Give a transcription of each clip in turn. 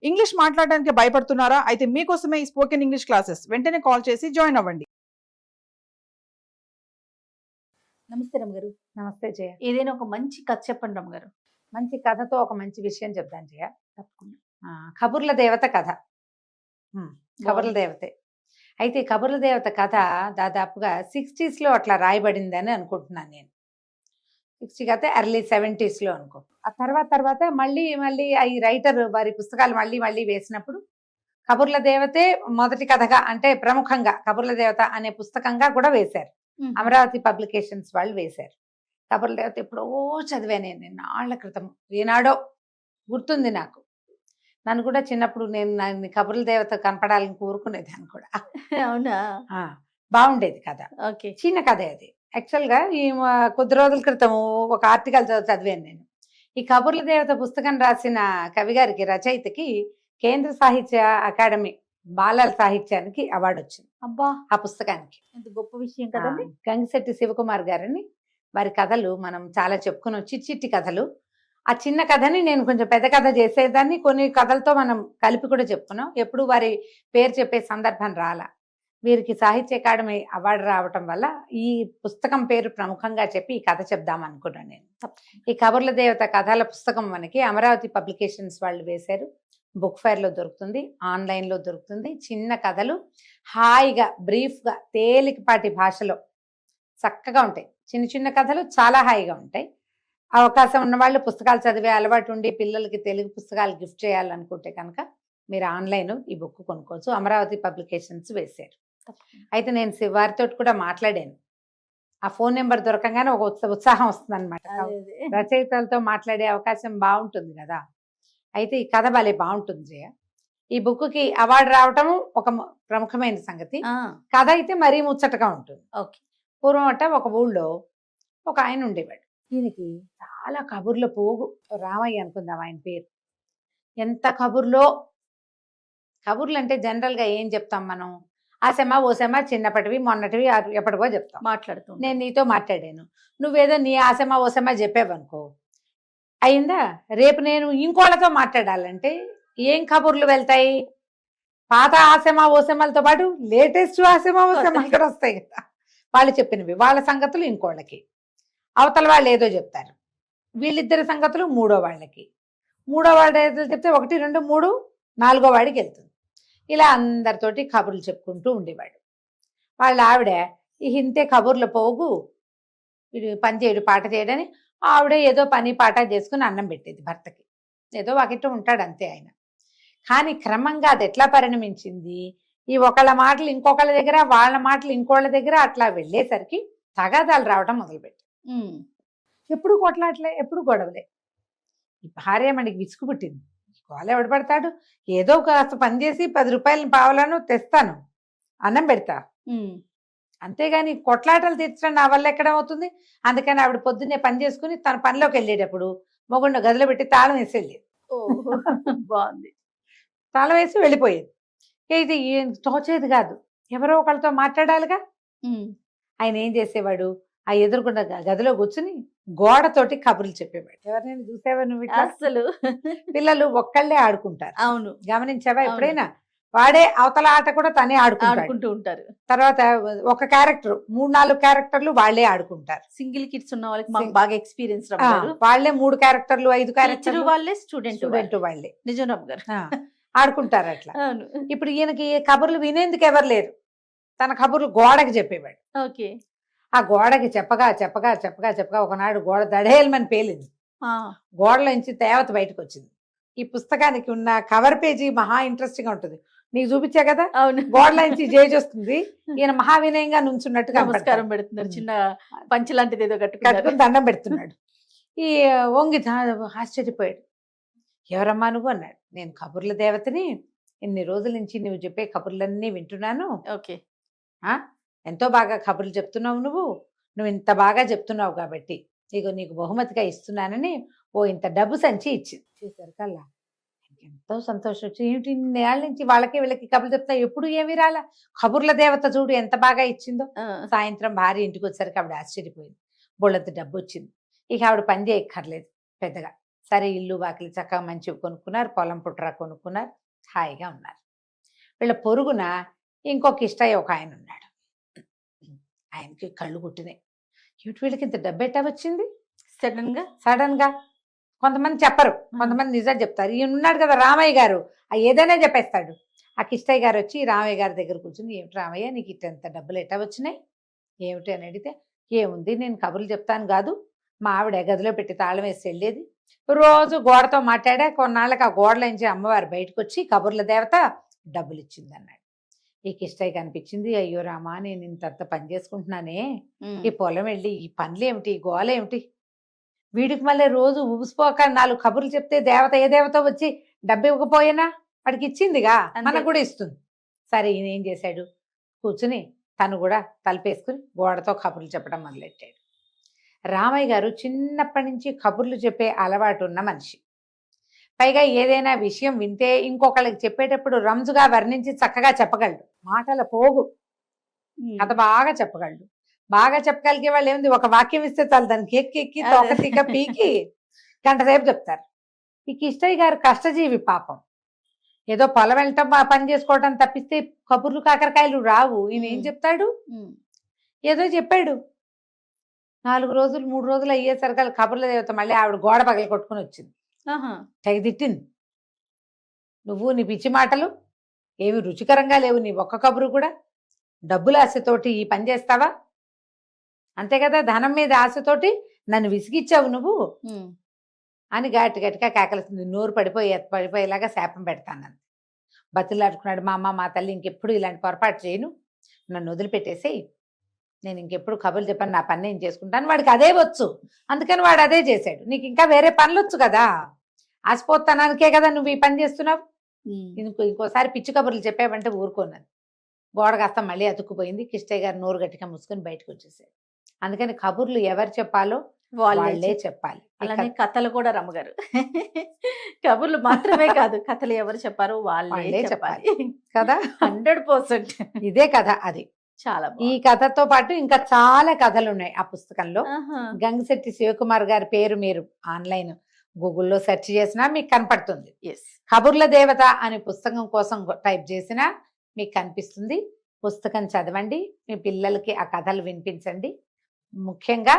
English మాట్లాడడానికి భయపడుతున్నారా? అయితే మీకోసమే ఈ స్పోకెన్ ఇంగ్లీష్ క్లాసెస్. వెంటనే కాల్ చేసి జాయిన్ అవ్వండి. నమస్తే రమ్మగారు. నమస్తే జయ. ఏదైనా ఒక మంచి కథ చెప్పండి రమ్మగారు. మంచి కథతో ఒక మంచి విషయం చెప్తాను జయ. తప్పకుండా. కబుర్ల దేవత కథ. కబుర్ల దేవతే. అయితే కబుర్ల దేవత కథ దాదాపుగా 60s లో అట్లా రాయబడిందని అనుకుంటున్నాను నేను. 60 అయితే ఎర్లీ 70s లో అనుకో. ఆ తర్వాత మళ్ళీ ఈ రైటర్ వారి పుస్తకాలు మళ్ళీ వేసినప్పుడు కబుర్ల దేవతే మొదటి కథగా, అంటే ప్రముఖంగా కబుర్ల దేవత అనే పుస్తకంగా కూడా వేశారు. అమరావతి పబ్లికేషన్స్ వాళ్ళు వేశారు. కబుర్ల దేవత ఎప్పుడో చదివాను నేను, నాళ్ల క్రితం, ఏనాడో గుర్తుంది నాకు. నన్ను కూడా చిన్నప్పుడు నేను కబుర్ల దేవత కనపడాలని కోరుకునేదాన్ని కూడా. అవునా? బాగుండేది కథ. ఓకే. చిన్న కథ అది. యాక్చువల్గా ఈ కొద్ది రోజుల క్రితం ఒక ఆర్టికల్ చదివాను నేను. ఈ కబుర్ల దేవత పుస్తకం రాసిన కవి గారికి, రచయితకి కేంద్ర సాహిత్య అకాడమీ బాలల సాహిత్యానికి అవార్డు వచ్చింది. అబ్బా, ఆ పుస్తకానికి. ఎంత గొప్ప విషయం కదండి. గంగిశెట్టి శివకుమార్ గారని, వారి కథలు మనం చాలా చెప్పుకున్నాం, చిట్టి కథలు. ఆ చిన్న కథని నేను కొంచెం పెద్ద కథ చేసేదాన్ని, కొన్ని కథలతో మనం కలిపి కూడా చెప్పుకున్నాం. ఎప్పుడు వారి పేరు చెప్పే సందర్భం రాలా. వీరికి సాహిత్య అకాడమీ అవార్డు రావటం వల్ల ఈ పుస్తకం పేరు ప్రముఖంగా చెప్పి ఈ కథ చెప్దాం అనుకున్నాను నేను. ఈ కబుర్ల దేవత కథల పుస్తకం మనకి అమరావతి పబ్లికేషన్స్ వాళ్ళు వేశారు. బుక్ ఫైర్ లో దొరుకుతుంది, ఆన్లైన్లో దొరుకుతుంది. చిన్న కథలు హాయిగా, బ్రీఫ్గా, తేలికపాటి భాషలో చక్కగా ఉంటాయి. చిన్న కథలు చాలా హాయిగా ఉంటాయి. అవకాశం ఉన్న వాళ్ళు, పుస్తకాలు చదివే అలవాటు ఉండి పిల్లలకి తెలుగు పుస్తకాలు గిఫ్ట్ చేయాలనుకుంటే కనుక మీరు ఆన్లైన్ ఈ బుక్ కొనుక్కోవచ్చు. అమరావతి పబ్లికేషన్స్ వేశారు. అయితే నేను వారితో కూడా మాట్లాడాను. ఆ ఫోన్ నెంబర్ దొరకగానే ఒక ఉత్సాహం వస్తుంది అనమాట. రచయితలతో మాట్లాడే అవకాశం బాగుంటుంది కదా. అయితే ఈ కథ భలే బాగుంటుంది జయ. ఈ బుక్కి అవార్డు రావటం ఒక ప్రముఖమైన సంగతి. కథ అయితే మరీ ముచ్చటగా ఉంటుంది. ఓకే. పూర్వం అట ఒక ఊళ్ళో ఒక ఆయన ఉండేవాడు. ఈయనకి చాలా కబుర్ల పోగు. రామయ్య అనుకుందాం ఆయన పేరు. ఎంత కబుర్లో. కబుర్లు అంటే జనరల్గా ఏం చెప్తాం మనం? ఆసెమా ఓసెమా, చిన్నప్పటివి మొన్నటివి ఎప్పటికో చెప్తాం, మాట్లాడుతూ. నేను నీతో మాట్లాడాను, నువ్వేదో నీ ఆసెమా ఓసెమా చెప్పావనుకో, అయిందా? రేపు నేను ఇంకోళ్ళతో మాట్లాడాలంటే ఏం కబుర్లు వెళ్తాయి? పాత ఆసెమా ఓసెమాలతో పాటు లేటెస్ట్ ఆసెమా ఓసెమా ఇక్కడ వస్తాయి కదా. వాళ్ళు చెప్పినవి, వాళ్ళ సంగతులు ఇంకోళ్ళకి, అవతల వాళ్ళు ఏదో చెప్తారు, వీళ్ళిద్దరి సంగతులు మూడో వాళ్ళకి, మూడో వాళ్ళు ఏదో చెప్తే 1, 2, 3 4 వాడికి వెళ్తుంది. ఇలా అందరితోటి కబుర్లు చెప్పుకుంటూ ఉండేవాడు. వాళ్ళ ఆవిడ ఇంతే కబుర్ల పోగు, వీడు పని చేయడు పాట చేయడని ఆవిడ ఏదో పని పాట చేసుకుని అన్నం పెట్టేది భర్తకి. ఏదో వాకిట్లో ఉంటాడు అంతే ఆయన. కానీ క్రమంగా అది ఎట్లా పరిణమించింది, ఈ ఒకళ్ళ మాటలు ఇంకొకళ్ళ దగ్గర, వాళ్ళ మాటలు ఇంకోళ్ళ దగ్గర అట్లా వెళ్ళేసరికి తగాదాలు రావడం మొదలుపెట్టి. ఎప్పుడు కొట్లాట్లే, ఎప్పుడు గొడవలే. ఈ భార్య మనకి విసుగు పుట్టింది. గోల ఎవడు పడతాడు? ఏదో కాస్త పని చేసి 10 రూపాయలని పావలను తెస్తాను, అన్నం పెడతా, అంతేగాని కొట్లాటలు తీర్చడం నా వల్ల ఎక్కడ అవుతుంది? అందుకని ఆవిడ పొద్దున్నే పని చేసుకుని తన పనిలోకి వెళ్ళేటప్పుడు మొగుండు గదిలో పెట్టి తాళం వేసి వెళ్ళేది. బాగుంది. తాళం వేసి వెళ్ళిపోయేది. ఇది తోచేది కాదు, ఎవరో ఒకళ్ళతో మాట్లాడాలిగా. ఆయన ఏం చేసేవాడు, ఆ ఎదురుకుండా గదిలో కూర్చుని గోడతోటి కబుర్లు చెప్పేవాడు. ఎవరినైనా చూసావా నువ్వు? అసలు పిల్లలు ఒక్కళ్ళే ఆడుకుంటారు. అవును, గమనించావా ఎప్పుడైనా? వాడే అవతల ఆట కూడా తనే ఆడుకుంటూ ఉంటారు. తర్వాత ఒక క్యారెక్టర్, 3-4 క్యారెక్టర్లు వాళ్లే ఆడుకుంటారు. సింగిల్ కిడ్స్ ఉన్న వాళ్ళకి మాకు బాగా ఎక్స్పీరియన్స్. వాళ్లే 3 క్యారెక్టర్లు 5 క్యారెక్టర్లు వాళ్ళే, స్టూడెంట్ వాళ్ళే. నిజం గారు ఆడుకుంటారు అట్లా. ఇప్పుడు ఈయనకి కబుర్లు వినేందుకు ఎవరు లేరు. తన కబుర్లు గోడకి చెప్పేవాడు. ఓకే. ఆ గోడకి చెప్పగా ఒకనాడు గోడ దడేలమని పేలింది. గోడలోంచి తేవత బయటకు వచ్చింది. ఈ పుస్తకానికి ఉన్న కవర్ పేజీ మహా ఇంట్రెస్టింగ్ గా ఉంటుంది. నీకు చూపించా కదా, గోడలోంచి జేజ్ వస్తుంది, ఈయన మహావినయంగా నుంచున్నట్టుగా నమస్కారం పెడుతున్నారు, చిన్న పంచి లాంటిది ఏదో కట్టుకుని దండం పెడుతున్నాడు. ఈ వంగి ఆశ్చర్యపోయాడు. ఎవరమ్మా నువ్వు అన్నాడు. నేను కబుర్ల దేవతని, ఇన్ని రోజుల నుంచి నువ్వు చెప్పే కబుర్లన్నీ వింటున్నాను. ఓకే. ఎంతో బాగా కబుర్లు చెప్తున్నావు, నువ్వు ఇంత బాగా చెప్తున్నావు కాబట్టి ఇగో నీకు బహుమతిగా ఇస్తున్నానని ఇంత డబ్బు సంచి ఇచ్చింది. చేసరికల్లా ఎంతో సంతోషం వచ్చి, ఏమిటి ఇన్నేళ్ళ నుంచి వాళ్ళకి వీళ్ళకి కబుర్లు చెప్తా, ఎప్పుడు ఏమి రాలా, కబుర్ల దేవత చూడు ఎంత బాగా ఇచ్చిందో. సాయంత్రం భార్య ఇంటికి వచ్చేసరికి ఆవిడ ఆశ్చర్యపోయింది. బోళ్ళంత డబ్బు వచ్చింది. ఇక ఆవిడ పని చేయక్కర్లేదు పెద్దగా, సరే ఇల్లు వాకిలి చక్కగా మంచివి కొనుక్కున్నారు, పొలం పుట్రా కొనుక్కున్నారు, హాయిగా ఉన్నారు. వీళ్ళ పొరుగున ఇంకొక ఇష్టయ్య ఒక ఆయన ఉన్నాడు. ఆయనకి కళ్ళు కుట్టినాయి. ఏమిటి వీళ్ళకి ఇంత డబ్బు ఎట్టా వచ్చింది సడన్ గా? కొంతమంది చెప్పరు, కొంతమంది నిజాలు చెప్తారు. ఈయన ఉన్నాడు కదా రామయ్య గారు, ఏదైనా చెప్పేస్తాడు. ఆ కిష్టయ్య గారు వచ్చి రామయ్య గారి దగ్గర కూర్చుని, ఏమిటి రామయ్య నీకు ఇంత డబ్బులు ఎట్టా వచ్చినాయి ఏమిటి అని అడిగితే, ఏముంది నేను కబుర్లు చెప్తాను కాదు, మా ఆవిడ గదిలో పెట్టి తాళం వేసి వెళ్ళేది, రోజు గోడతో మాట్లాడా, కొన్నాళ్ళకి ఆ గోడలోంచి అమ్మవారు బయటకు వచ్చి కబుర్ల దేవత డబ్బులు ఇచ్చింది అన్నాడు. ఈ కిష్టయ్య కనిపించింది, అయ్యో రామా నేను ఇంతంత పని చేసుకుంటున్నానే, ఈ పొలం వెళ్ళి ఈ పనులు ఏమిటి, ఈ గోల ఏమిటి, వీడికి మళ్ళీ రోజు ఊసిపోక 4 కబుర్లు చెప్తే దేవత ఏ దేవత వచ్చి డబ్బు ఇవ్వకపోయినా వాడికి ఇచ్చిందిగా, మనకు కూడా ఇస్తుంది. సరే ఈయన ఏం చేశాడు, కూర్చుని తను కూడా తలపేసుకుని గోడతో కబుర్లు చెప్పడం మొదలెట్టాడు. రామయ్య గారు చిన్నప్పటి నుంచి కబుర్లు చెప్పే అలవాటు ఉన్న మనిషి. పైగా ఏదైనా విషయం వింటే ఇంకొకళ్ళకి చెప్పేటప్పుడు రంజుగా వర్ణించి చక్కగా చెప్పగలడు. మాటల పోగు, కథ బాగా చెప్పగలడు. బాగా చెప్పగలిగే వాళ్ళు ఏముంది, ఒక వాక్యం ఇస్తే చాలు దానికి ఎక్కి తోక పీకి గంట సేపు చెప్తారు. ఈ కిష్టయ్య గారు కష్టజీవి పాపం, ఏదో పొలం వెళ్ళటం పని చేసుకోవటం తప్పిస్తే కబుర్లు కాకరకాయలు రావు. ఈయన ఏం చెప్తాడు, ఏదో చెప్పాడు. 4 రోజులు 3 రోజులు అయ్యేసరికి కబుర్ల దేవత మళ్ళీ ఆవిడ గోడ పగల కొట్టుకుని వచ్చింది. తెగ తిట్టింది, నువ్వు నీ పిచ్చి మాటలు ఏమి రుచికరంగా లేవు, నీ ఒక్క కబురు కూడా డబ్బుల ఆశతోటి ఈ పని చేస్తావా, అంతే కదా, ధనం మీద ఆశతోటి నన్ను విసిగిచ్చావు నువ్వు అని గట్టిగా కేకలుస్తుంది. నోరు పడిపోయేలాగా శాపం పెడతానంది. బతులాడుకున్నాడు, మా అమ్మ మా తల్లి ఇంకెప్పుడు ఇలాంటి పొరపాటు చేయను, నన్ను వదిలిపెట్టేసి నేను ఇంకెప్పుడు కబుర్లు చెప్పాను, నా పని నేను చేసుకుంటాను. వాడికి అదే వచ్చు, అందుకని వాడు అదే చేశాడు. నీకు ఇంకా వేరే పనులు వచ్చు కదా, ఆసిపోతానానికే కదా నువ్వు ఈ పని చేస్తున్నావు. ఇంకోసారి పిచ్చి కబుర్లు చెప్పావంటే ఊరుకోన్నాను. గోడ కాస్త మళ్ళీ అతుక్కుపోయింది. కిష్టయ్య గారు నోరు గట్టిగా మూసుకొని బయటకు వచ్చేసాడు. అందుకని కబుర్లు ఎవరు చెప్పాలో వాళ్ళే చెప్పాలి. అలానే కథలు కూడా రమ్మగారు కబుర్లు మాత్రమే కాదు, కథలు ఎవరు చెప్పారో వాళ్ళే చెప్పాలి కదా. 100% ఇదే కథ. అది చాలా ఈ కథతో పాటు ఇంకా చాలా కథలు ఉన్నాయి ఆ పుస్తకంలో. గంగిశెట్టి శివకుమార్ గారి పేరు మీరు ఆన్లైన్ గూగుల్లో సెర్చ్ చేసినా మీకు కనపడుతుంది. కబుర్ల దేవత అనే పుస్తకం కోసం టైప్ చేసినా మీకు కనిపిస్తుంది. పుస్తకం చదవండి, మీ పిల్లలకి ఆ కథలు వినిపించండి. ముఖ్యంగా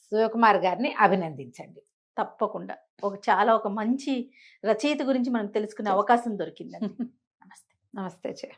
శివకుమార్ గారిని అభినందించండి. తప్పకుండా ఒక మంచి రచయిత గురించి మనం తెలుసుకునే అవకాశం దొరికిందండి. నమస్తే.